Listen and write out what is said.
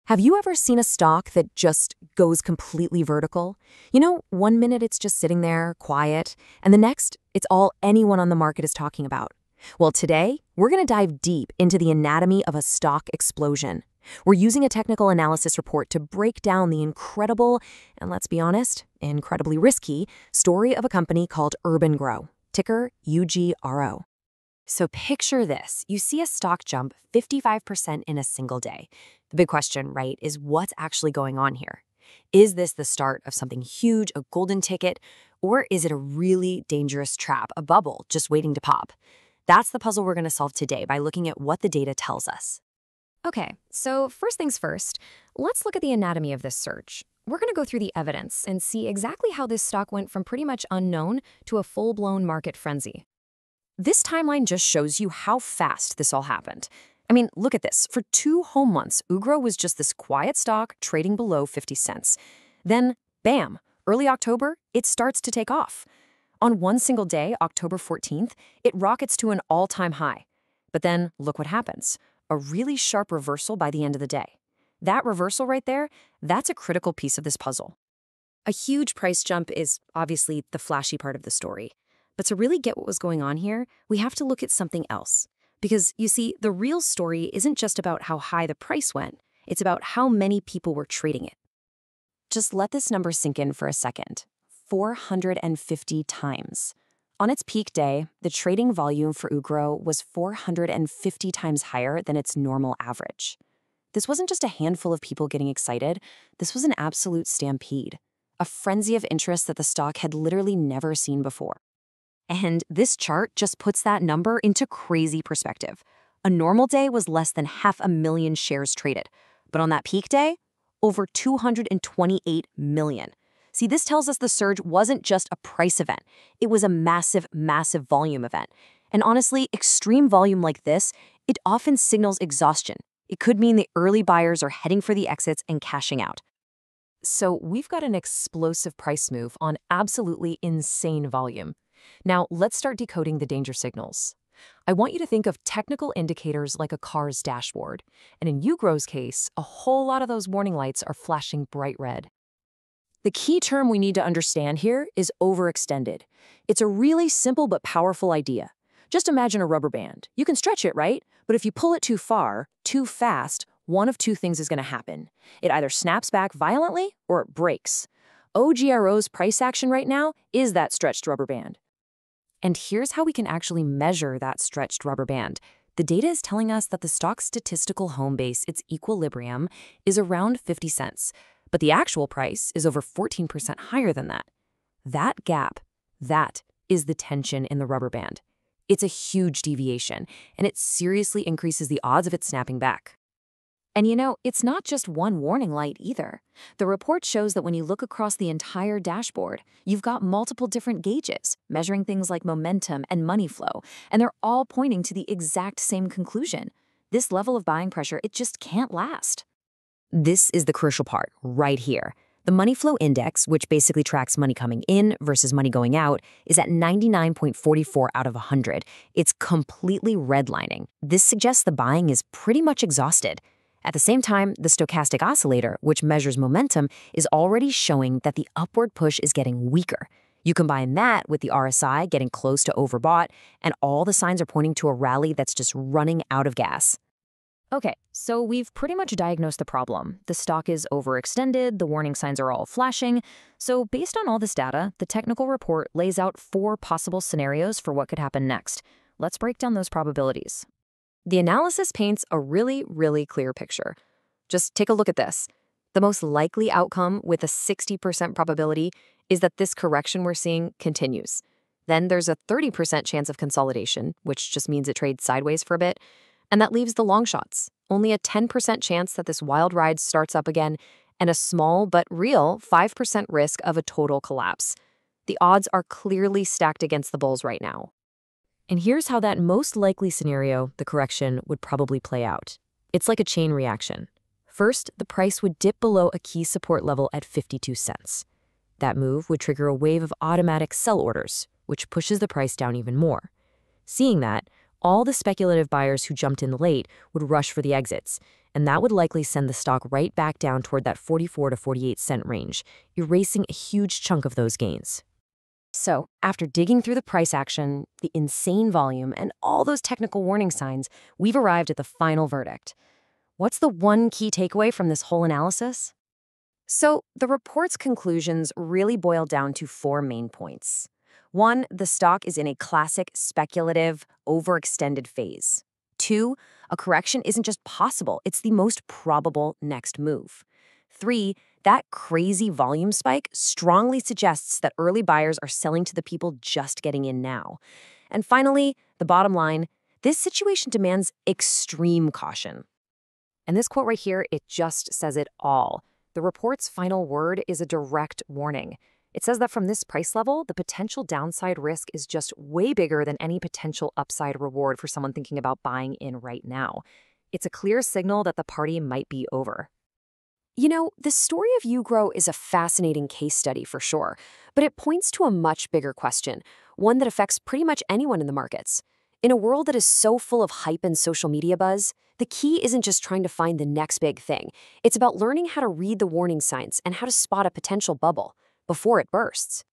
Have you ever seen a stock that just goes completely vertical? You know, one minute it's just sitting there, quiet, and the next, it's all anyone on the market is talking about. Well, today, we're going to dive deep into the anatomy of a stock explosion. We're using a technical analysis report to break down the incredible, and let's be honest, incredibly risky, story of a company called urban-gro, ticker UGRO. So picture this. You see a stock jump 55% in a single day. The big question, right, is what's actually going on here? Is this the start of something huge, a golden ticket, or is it a really dangerous trap, a bubble just waiting to pop? That's the puzzle we're going to solve today by looking at what the data tells us. Okay, so first things first, let's look at the anatomy of this surge. We're going to go through the evidence and see exactly how this stock went from pretty much unknown to a full-blown market frenzy. This timeline just shows you how fast this all happened. I mean, look at this. For 2 whole months, Ugro was just this quiet stock trading below 50 cents. Then, bam, early October, it starts to take off. On one single day, October 14th, it rockets to an all-time high. But then, look what happens. A really sharp reversal by the end of the day. That reversal right there, that's a critical piece of this puzzle. A huge price jump is obviously the flashy part of the story. But to really get what was going on here, we have to look at something else. Because, you see, the real story isn't just about how high the price went, it's about how many people were trading it. Just let this number sink in for a second. 450 times. On its peak day, the trading volume for Ugro was 450 times higher than its normal average. This wasn't just a handful of people getting excited, this was an absolute stampede. A frenzy of interest that the stock had literally never seen before. And this chart just puts that number into crazy perspective. A normal day was less than 500,000 shares traded, but on that peak day, over 228 million. See, this tells us the surge wasn't just a price event. It was a massive, massive volume event. And honestly, extreme volume like this, it often signals exhaustion. It could mean the early buyers are heading for the exits and cashing out. So we've got an explosive price move on absolutely insane volume. Now, let's start decoding the danger signals. I want you to think of technical indicators like a car's dashboard. And in Ugro's case, a whole lot of those warning lights are flashing bright red. The key term we need to understand here is overextended. It's a really simple but powerful idea. Just imagine a rubber band. You can stretch it, right? But if you pull it too far, too fast, one of two things is going to happen. It either snaps back violently or it breaks. UGRO's price action right now is that stretched rubber band. And here's how we can actually measure that stretched rubber band. The data is telling us that the stock's statistical home base, its equilibrium, is around 50 cents, but the actual price is over 14% higher than that. That gap, that is the tension in the rubber band. It's a huge deviation, and it seriously increases the odds of it snapping back. And you know, it's not just one warning light either. The report shows that when you look across the entire dashboard, you've got multiple different gauges, measuring things like momentum and money flow, and they're all pointing to the exact same conclusion. This level of buying pressure, it just can't last. This is the crucial part, right here. The money flow index, which basically tracks money coming in versus money going out, is at 99.44 out of 100. It's completely redlining. This suggests the buying is pretty much exhausted. At the same time, the stochastic oscillator, which measures momentum, is already showing that the upward push is getting weaker. You combine that with the RSI getting close to overbought, and all the signs are pointing to a rally that's just running out of gas. Okay, so we've pretty much diagnosed the problem. The stock is overextended, the warning signs are all flashing. So based on all this data, the technical report lays out 4 possible scenarios for what could happen next. Let's break down those probabilities. The analysis paints a really, really clear picture. Just take a look at this. The most likely outcome with a 60% probability is that this correction we're seeing continues. Then there's a 30% chance of consolidation, which just means it trades sideways for a bit. And that leaves the long shots. Only a 10% chance that this wild ride starts up again, and a small but real 5% risk of a total collapse. The odds are clearly stacked against the bulls right now. And here's how that most likely scenario, the correction, would probably play out. It's like a chain reaction. First, the price would dip below a key support level at 52 cents. That move would trigger a wave of automatic sell orders, which pushes the price down even more. Seeing that, All the speculative buyers who jumped in late would rush for the exits, and that would likely send the stock right back down toward that 44 to 48 cent range, erasing a huge chunk of those gains. So, after digging through the price action, the insane volume, and all those technical warning signs, we've arrived at the final verdict. What's the one key takeaway from this whole analysis? So, the report's conclusions really boil down to four main points. One, the stock is in a classic speculative, overextended phase. Two, a correction isn't just possible, it's the most probable next move. Three, that crazy volume spike strongly suggests that early buyers are selling to the people just getting in now. And finally, the bottom line, this situation demands extreme caution. And this quote right here, it just says it all. The report's final word is a direct warning. It says that from this price level, the potential downside risk is just way bigger than any potential upside reward for someone thinking about buying in right now. It's a clear signal that the party might be over. You know, the story of Ugro is a fascinating case study for sure, but it points to a much bigger question, one that affects pretty much anyone in the markets. In a world that is so full of hype and social media buzz, the key isn't just trying to find the next big thing. It's about learning how to read the warning signs and how to spot a potential bubble before it bursts.